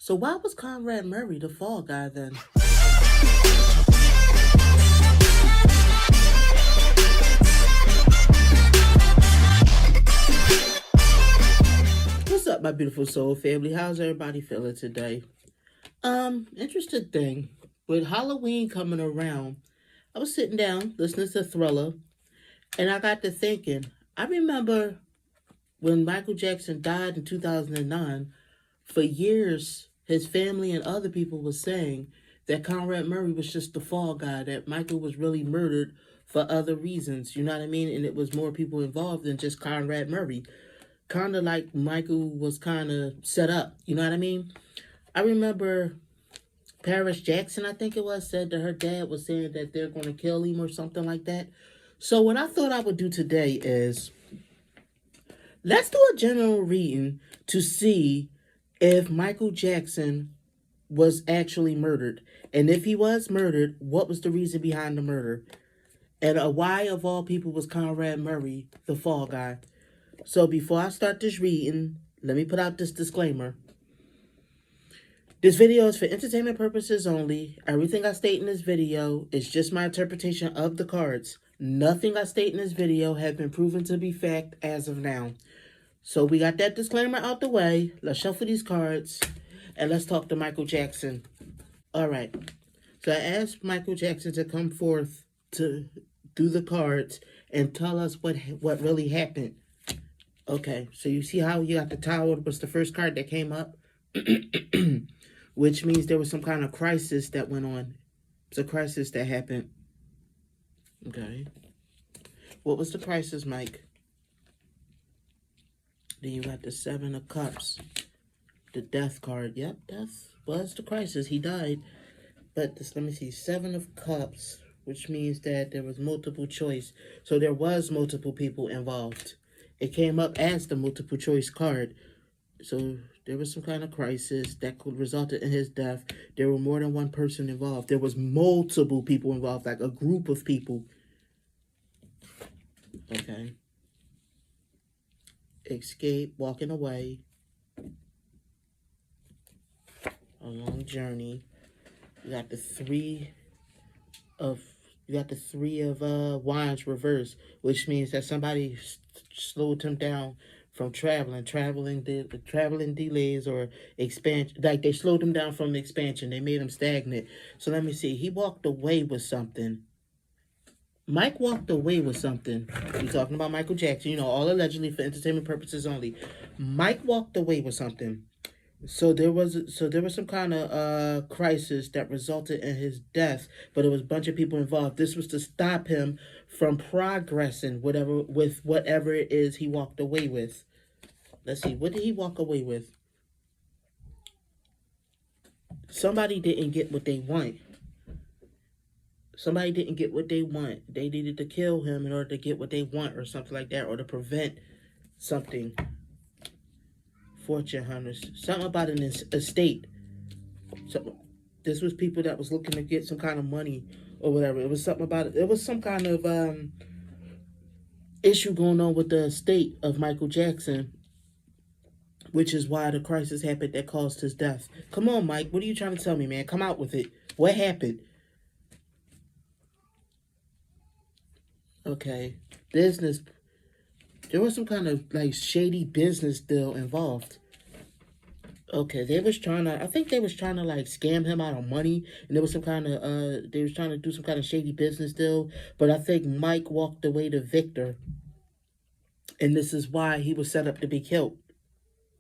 So why was Conrad Murray the fall guy then? What's up, my beautiful soul family? How's everybody feeling today? Interesting thing. With Halloween coming around, I was sitting down listening to Thriller, and I got to thinking. I remember when Michael Jackson died in 2009, for years, his family and other people were saying that Conrad Murray was just the fall guy, that Michael was really murdered for other reasons, you know what I mean? And it was more people involved than just Conrad Murray. Kind of like Michael was kind of set up, you know what I mean? I remember Paris Jackson, I think it was, said that her dad was saying that they're going to kill him or something like that. So what I thought I would do today is, let's do a general reading to see if Michael Jackson was actually murdered. And if he was murdered, what was the reason behind the murder? And why, of all people, was Conrad Murray the fall guy? So before I start this reading, let me put out this disclaimer. This video is for entertainment purposes only. Everything I state in this video is just my interpretation of the cards. Nothing I state in this video has been proven to be fact as of now. So we got that disclaimer out the way. Let's shuffle these cards and let's talk to Michael Jackson. All right. So I asked Michael Jackson to come forth to do the cards and tell us what really happened. Okay. So you see how you got the Tower was the first card that came up? Which means there was some kind of crisis that went on. It's a crisis that happened. Okay. What was the crisis, Mike? Then you got the Seven of Cups. The Death card. Yep, death was the crisis. He died. But this, let me see. Seven of Cups, which means that there was multiple choice. So there was multiple people involved. It came up as the multiple choice card. So there was some kind of crisis that could result in his death. There were more than one person involved. There was multiple people involved, like a group of people. Okay. Escape, walking away. A long journey. You got the three of wands reversed, which means that somebody slowed him down from traveling delays or expansion. Like they slowed him down from the expansion. They made him stagnant. So let me see. He walked away with something. Mike walked away with something. We're talking about Michael Jackson, all allegedly for entertainment purposes only. Mike walked away with something. So there was some kind of crisis that resulted in his death, but it was a bunch of people involved. This was to stop him from progressing with whatever it is he walked away with. Let's see, what did he walk away with? Somebody didn't get what they want. Somebody didn't get what they want. They needed to kill him in order to get what they want or something like that, or to prevent something. Fortune hunters. Something about an estate. So this was people that was looking to get some kind of money or whatever. It was something about it. It was some kind of issue going on with the estate of Michael Jackson, which is why the crisis happened that caused his death. Come on, Mike. What are you trying to tell me, man? Come out with it. What happened? Okay. Business. There was some kind of like shady business deal involved. Okay, I think they was trying to like scam him out of money, and there was some kind of they was trying to do some kind of shady business deal, but I think Mike walked away the victor. And this is why he was set up to be killed.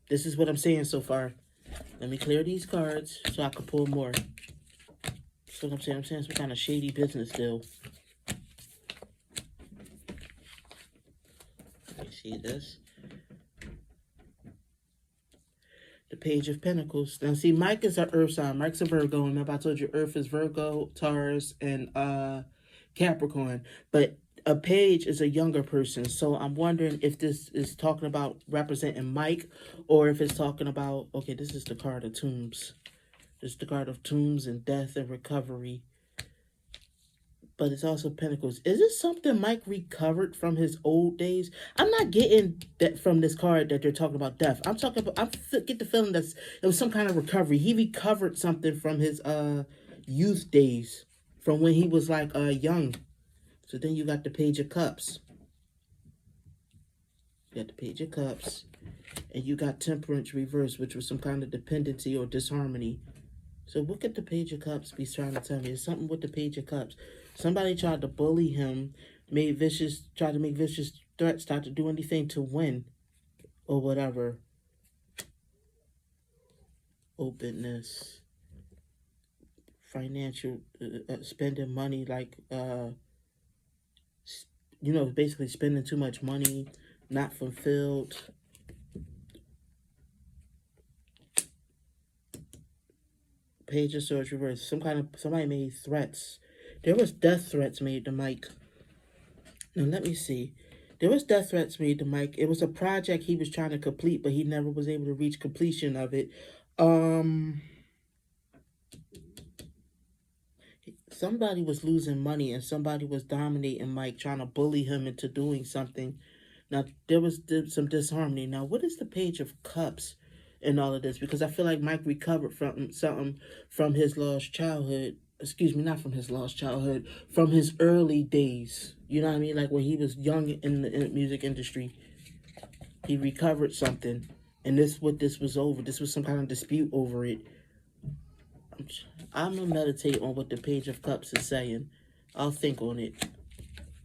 This is what I'm saying so far. Let me clear these cards so I can pull more. That's what I'm saying. I'm saying some kind of shady business deal. See this? The Page of Pentacles. Now, see, Mike is an Earth sign. Mike's a Virgo. Remember, I told you Earth is Virgo, Taurus, and Capricorn. But a page is a younger person. So I'm wondering if this is talking about representing Mike, or if it's talking about, okay, this is the card of Tombs. This is the card of Tombs and death and recovery. but it's also Pentacles. Is this something Mike recovered from his old days? I'm not getting that from this card that they're talking about death. I'm talking about, get the feeling that it was some kind of recovery. He recovered something from his youth days, from when he was like young. So then you got the Page of Cups. You got the Page of Cups. And you got Temperance reversed, which was some kind of dependency or disharmony. So what could the Page of Cups be trying to tell me? It's something with the Page of Cups. Somebody tried to bully him, tried to make vicious threats, tried to do anything to win or whatever. Openness. Financial, spending money like, basically spending too much money, not fulfilled. Page of Swords reversed. Somebody made threats. There was death threats made to Mike. Now let me see. There was death threats made to Mike. It was a project he was trying to complete, but he never was able to reach completion of it. Somebody was losing money and somebody was dominating Mike, trying to bully him into doing something. Now there was some disharmony. Now what is the Page of Cups in all of this? Because I feel like Mike recovered from something from his lost childhood. Excuse me, not from his lost childhood, from his early days. You know what I mean? Like when he was young in the music industry, he recovered something, and this was over. This was some kind of dispute over it. I'm gonna meditate on what the Page of Cups is saying. I'll think on it.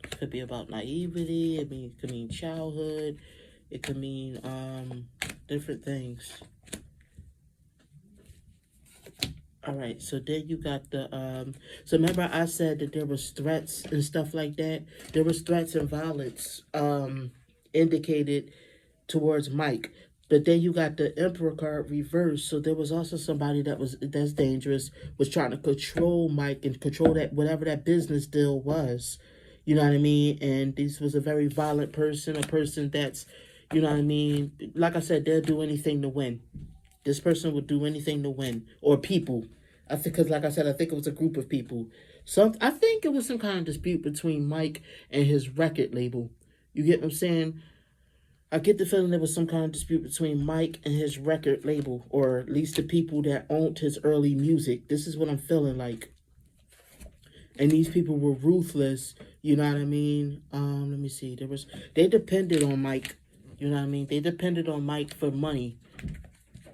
It could be about naivety. It could mean childhood. It could mean different things. All right, so then you got the, so remember I said that there was threats and stuff like that? There was threats and violence indicated towards Mike. But then you got the Emperor card reversed. So there was also somebody that's dangerous, was trying to control Mike and control that, whatever that business deal was. You know what I mean? And this was a very violent person, a person that's, you know what I mean? Like I said, they'll do anything to win. This person would do anything to win. Or people. I think, because like I said, I think it was a group of people. I think it was some kind of dispute between Mike and his record label. You get what I'm saying? I get the feeling there was some kind of dispute between Mike and his record label, or at least the people that owned his early music. This is what I'm feeling like. And these people were ruthless, you know what I mean? Let me see. They depended on Mike, you know what I mean? They depended on Mike for money.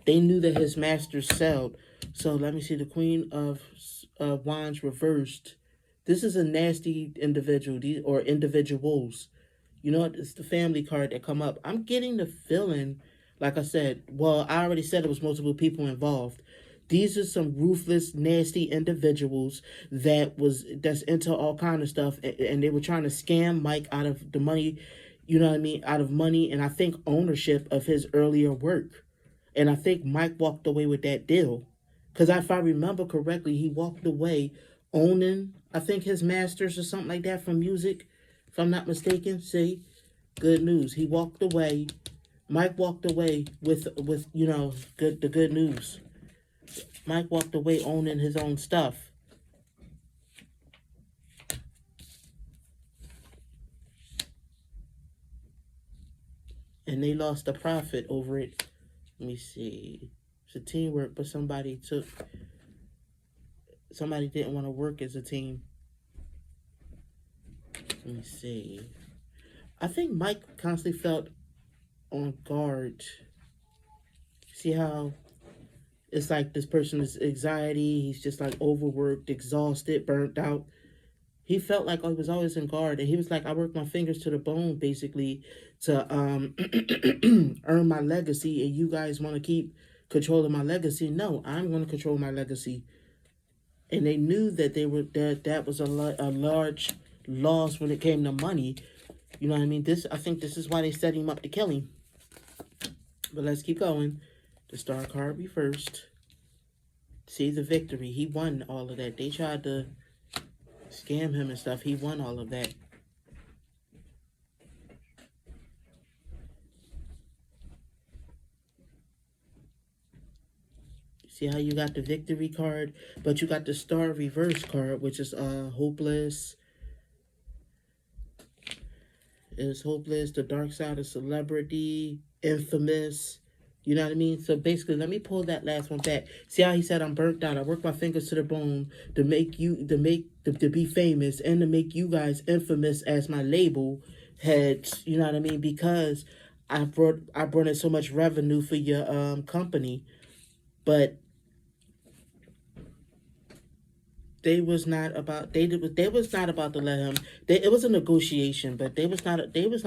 They knew that his masters sold. So let me see, the Queen of Wands reversed. This is a nasty individual, or individuals. You know what? It's the family card that come up. I'm getting the feeling, like I said, well, I already said it was multiple people involved. These are some ruthless, nasty individuals that's into all kind of stuff, and they were trying to scam Mike out of the money, you know what I mean, out of money, and I think ownership of his earlier work. And I think Mike walked away with that deal. Because if I remember correctly, he walked away owning, I think, his masters or something like that from music, if I'm not mistaken. See, good news. He walked away. Mike walked away with the good news. Mike walked away owning his own stuff. And they lost a profit over it. Let me see. It's a teamwork, but somebody didn't want to work as a team. Let me see. I think Mike constantly felt on guard. See how it's like this person is anxiety. He's just like overworked, exhausted, burnt out. He felt like he was always on guard. And he was like, I worked my fingers to the bone, basically, to earn my legacy. And you guys want to keep controlling my legacy? No, I'm going to control my legacy. And they knew that that was a large loss when it came to money. You know what I mean? I think this is why they set him up to kill him. But let's keep going. The Star card reversed. See the victory. He won all of that. They tried to scam him and stuff. He won all of that. See how you got the victory card, but you got the Star reverse card, which is hopeless, is hopeless, the dark side of celebrity, infamous. You know what I mean? So basically, let me pull that last one back. See how he said I'm burnt out. I work my fingers to the bone to make you to be famous and to make you guys infamous as my label heads. You know what I mean? Because I brought in so much revenue for your company, but they was not about to let him. It was a negotiation, but they was not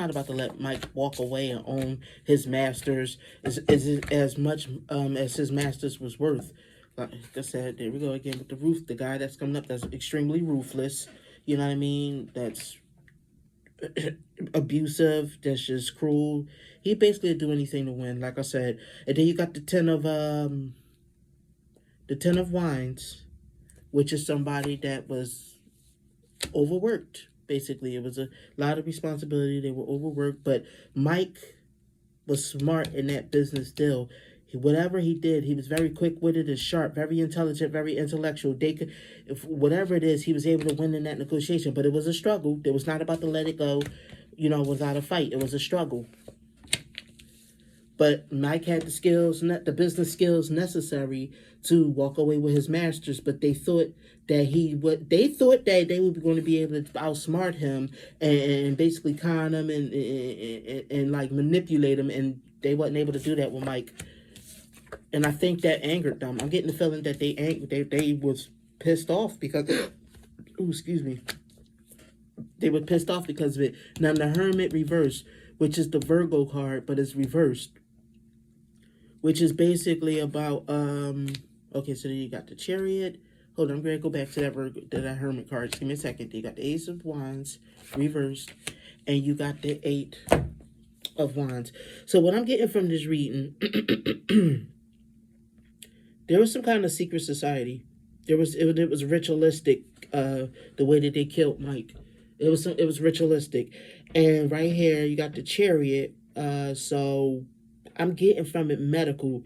about to let Mike walk away and own his masters as much as his masters was worth. Like I said, there we go again with the guy that's coming up that's extremely ruthless. You know what I mean? That's abusive. That's just cruel. He basically do anything to win. Like I said, and then you got the 10 of Wands, which is somebody that was overworked. Basically, it was a lot of responsibility. They were overworked, but Mike was smart in that business deal. Whatever he did, he was very quick-witted and sharp, very intelligent, very intellectual. They could, if whatever it is, he was able to win in that negotiation. But it was a struggle. It was not about to let it go, without a fight. It was a struggle. But Mike had the skills, the business skills necessary to walk away with his masters. But they thought that they would be going to be able to outsmart him and basically con him and like manipulate him, and they wasn't able to do that with Mike. And I think that angered them. I'm getting the feeling that they was pissed off because, ooh, excuse me, they were pissed off because of it. Now the Hermit reversed, which is the Virgo card, but it's reversed, which is basically about okay, so then you got the Chariot. Hold on, I'm gonna go back to that Hermit card. Just give me a second. You got the Ace of Wands reversed, and you got the 8 of Wands. So what I'm getting from this reading, there was some kind of secret society. It was ritualistic. The way that they killed Mike, it was ritualistic, and right here you got the Chariot. So I'm getting from it medical.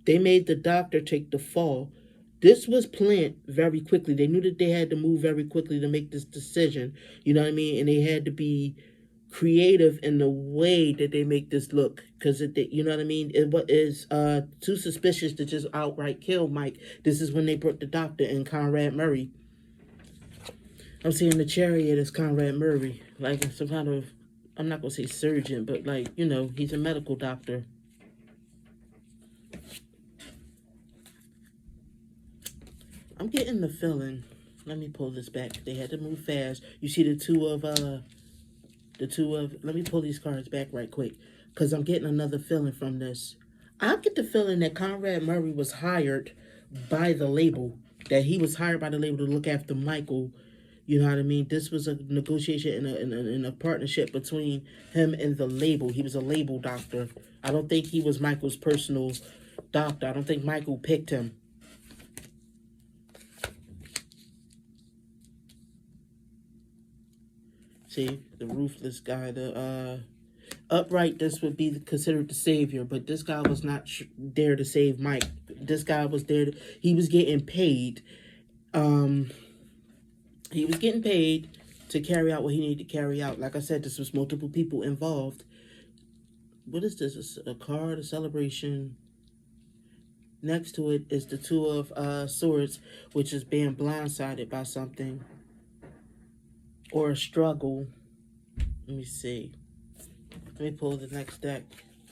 They made the doctor take the fall. This was planned very quickly. They knew that they had to move very quickly to make this decision. You know what I mean? And they had to be creative in the way that they make this look, because you know what I mean. It is too suspicious to just outright kill Mike. This is when they brought the doctor and Conrad Murray. I'm seeing the Chariot as Conrad Murray, like some kind of, I'm not gonna say surgeon, but like he's a medical doctor. I'm getting the feeling. Let me pull this back. They had to move fast. You see the two of. Let me pull these cards back right quick, because I'm getting another feeling from this. I get the feeling that Conrad Murray was hired by the label. That he was hired by the label to look after Michael. You know what I mean? This was a negotiation in a partnership between him and the label. He was a label doctor. I don't think he was Michael's personal doctor. I don't think Michael picked him. See, the ruthless guy, the upright, this would be considered the savior, but this guy was not there to save Mike. This guy was there he was getting paid. He was getting paid to carry out what he needed to carry out. Like I said, this was multiple people involved. What is this? A card, a celebration. Next to it is the Two of Swords, which is being blindsided by something. Or a struggle. Let me see. Let me pull the next deck.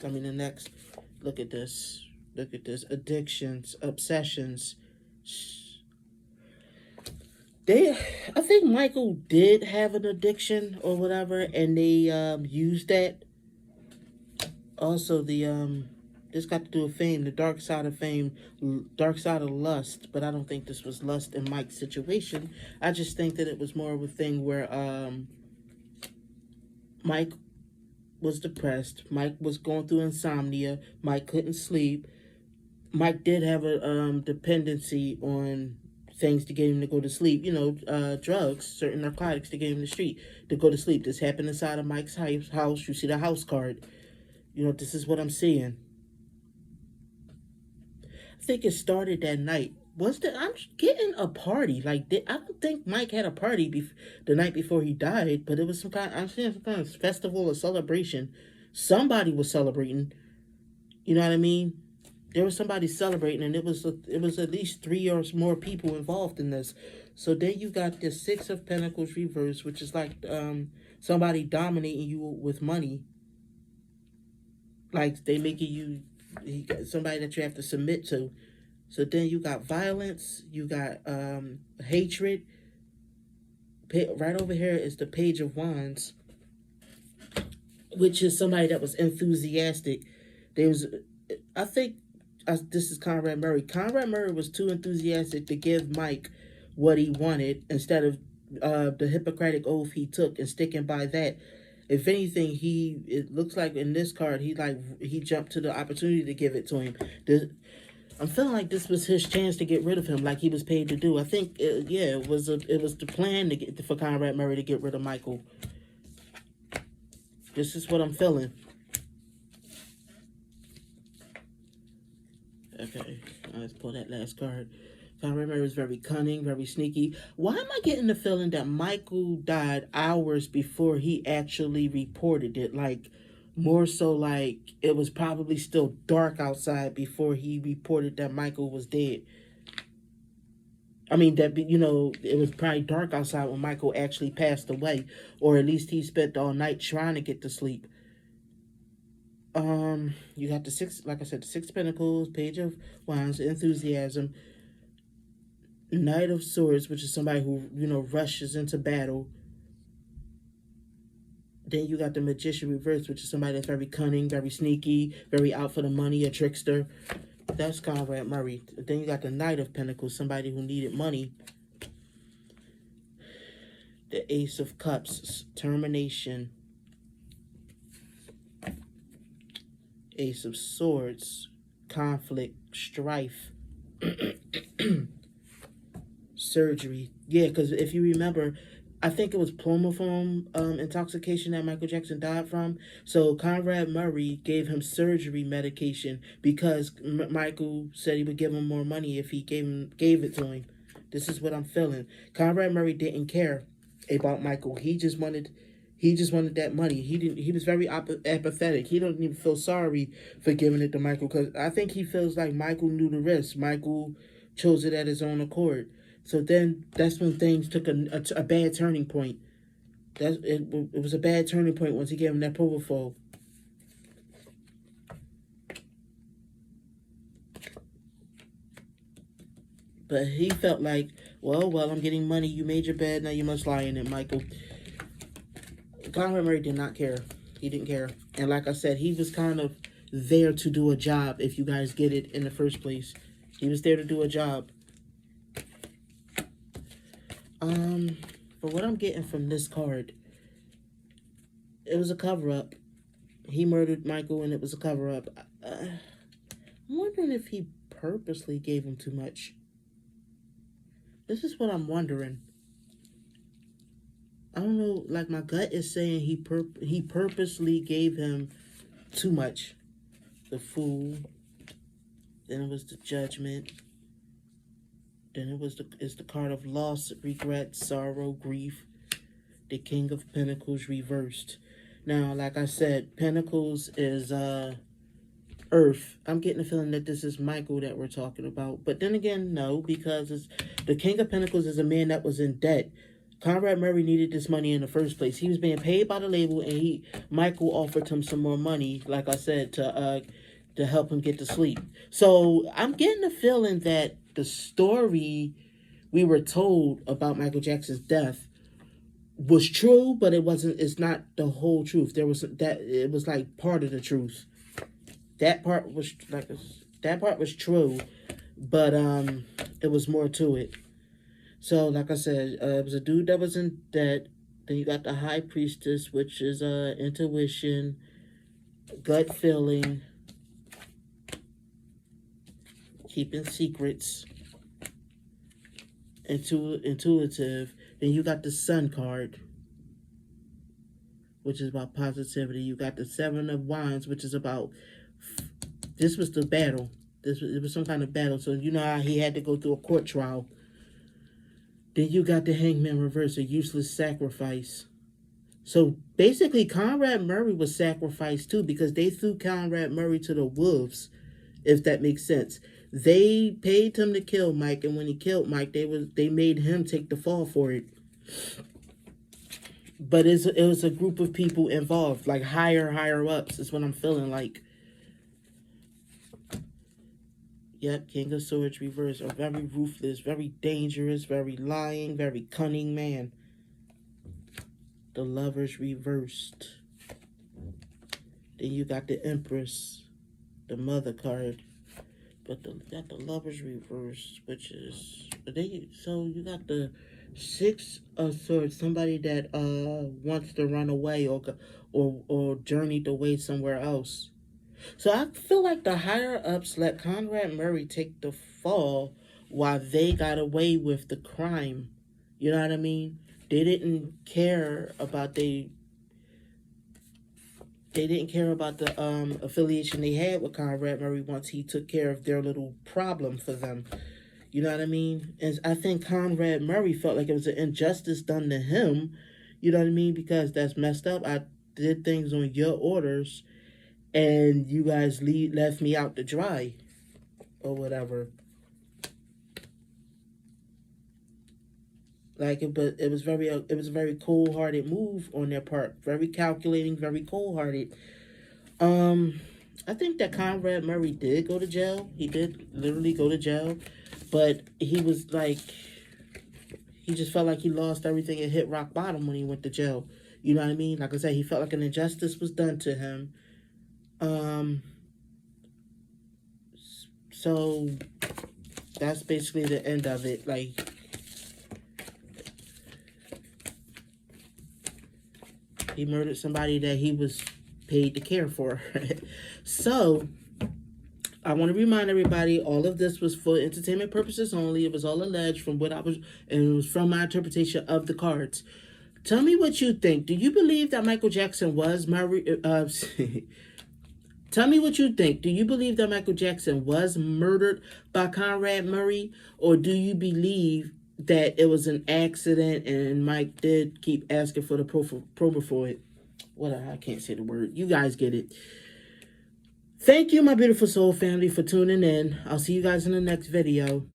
Look at this. Look at this. Addictions, obsessions. I think Michael did have an addiction or whatever, and they used that. Also, this got to do with fame, the dark side of fame, dark side of lust. But I don't think this was lust in Mike's situation. I just think that it was more of a thing where Mike was depressed. Mike was going through insomnia. Mike couldn't sleep. Mike did have a dependency on things to get him to go to sleep. Drugs, certain narcotics to get him to go to sleep. This happened inside of Mike's house. You see the house card. This is what I'm seeing. I think it started that night I'm getting a party. Like, I don't think Mike had a party the night before he died, but it was I'm seeing some kind of festival or celebration. Somebody was celebrating. You know what I mean? There was somebody celebrating, and it was at least three or more people involved in this. So then you got the Six of Pentacles reverse, which is like somebody dominating you with money. Like they making somebody that you have to submit to. So then you got violence, you got hatred. Right over here is the Page of Wands, which is somebody that was enthusiastic. There was, I think, this is Conrad Murray. Conrad Murray was too enthusiastic to give Mike what he wanted instead of the Hippocratic oath he took and sticking by that. If anything, it looks like in this card he jumped to the opportunity to give it to him. I'm feeling like this was his chance to get rid of him, like he was paid to do. I think, it was the plan for Conrad Murray to get rid of Michael. This is what I'm feeling. Okay, let's pull that last card. Conrad Murray was very cunning, very sneaky. Why am I getting the feeling that Michael died hours before he actually reported it? Like, more so like it was probably still dark outside before he reported that Michael was dead. I mean, it was probably dark outside when Michael actually passed away, or at least he spent all night trying to get to sleep. You got the Six Pentacles, Page of Wands, enthusiasm, Knight of Swords, which is somebody who, rushes into battle. Then you got the Magician reverse, which is somebody that's very cunning, very sneaky, very out for the money, a trickster. That's Conrad Murray. Then you got the Knight of Pentacles, somebody who needed money. The Ace of Cups, termination. Ace of Swords, conflict, strife, surgery. Yeah, because if you remember, I think it was chloroform intoxication that Michael Jackson died from. So Conrad Murray gave him surgery medication because Michael said he would give him more money if he gave it to him. This is what I'm feeling. Conrad Murray didn't care about Michael. He just wanted that money. He was very apathetic. He don't even feel sorry for giving it to Michael because I think he feels like Michael knew the risk. Michael chose it at his own accord. So then that's when things took a bad turning point. It was a bad turning point once he gave him that propofol. But he felt like, well, I'm getting money. You made your bed. Now you must lie in it, Michael. Conrad Murray did not care. He didn't care. And like I said, he was kind of there to do a job, if you guys get it in the first place. He was there to do a job. But what I'm getting from this card, it was a cover-up. He murdered Michael and it was a cover-up. I'm wondering if he purposely gave him too much. This is what I'm wondering. I don't know, like my gut is saying he purposely gave him too much. The Fool. Then it was the Judgment. Then it's the card of loss, regret, sorrow, grief. The King of Pentacles reversed. Now, like I said, Pentacles is Earth. I'm getting the feeling that this is Michael that we're talking about. But then again, no, because the King of Pentacles is a man that was in debt. Conrad Murray needed this money in the first place. He was being paid by the label, and Michael offered him some more money, like I said, to help him get to sleep. So I'm getting the feeling that the story we were told about Michael Jackson's death was true, but it's not the whole truth. It was like part of the truth. That part was true, but it was more to it. So, like I said, it was a dude that was in debt. Then you got the High Priestess, which is intuition, gut feeling, keeping secrets, intuitive. Then you got the Sun card, which is about positivity. You got the Seven of Wands, which is about, this was the battle. It was some kind of battle. So you know how he had to go through a court trial. Then you got the hangman reverse, a useless sacrifice. So basically, Conrad Murray was sacrificed too because they threw Conrad Murray to the wolves, if that makes sense. They paid him to kill Mike, and when he killed Mike, they made him take the fall for it. But it was a group of people involved, like higher ups. Is what I'm feeling like. Yep, King of Swords reverse. A very ruthless, very dangerous, very lying, very cunning man. The Lovers reversed. Then you got the Empress, the Mother card. But you got the Lovers reversed, which is... So you got the Six of Swords, somebody that wants to run away or journeyed away somewhere else. So I feel like the higher-ups let Conrad Murray take the fall while they got away with the crime. You know what I mean? They didn't care about the affiliation they had with Conrad Murray once he took care of their little problem for them. You know what I mean? And I think Conrad Murray felt like it was an injustice done to him. You know what I mean? Because that's messed up. I did things on your orders, and you guys left me out to dry, or whatever. But it was a very cold-hearted move on their part. Very calculating, very cold-hearted. I think that Conrad Murray did go to jail. He did literally go to jail, but he was like, he just felt like he lost everything and hit rock bottom when he went to jail. You know what I mean? Like I said, he felt like an injustice was done to him. So that's basically the end of it. Like, he murdered somebody that he was paid to care for. So I want to remind everybody, all of this was for entertainment purposes only. It was all alleged from what and it was from my interpretation of the cards. Tell me what you think. Do you believe that Michael Jackson was Murray? Tell me what you think. Do you believe that Michael Jackson was murdered by Conrad Murray? Or do you believe that it was an accident and Mike did keep asking for the promo for it? I can't say the word. You guys get it. Thank you, my beautiful soul family, for tuning in. I'll see you guys in the next video.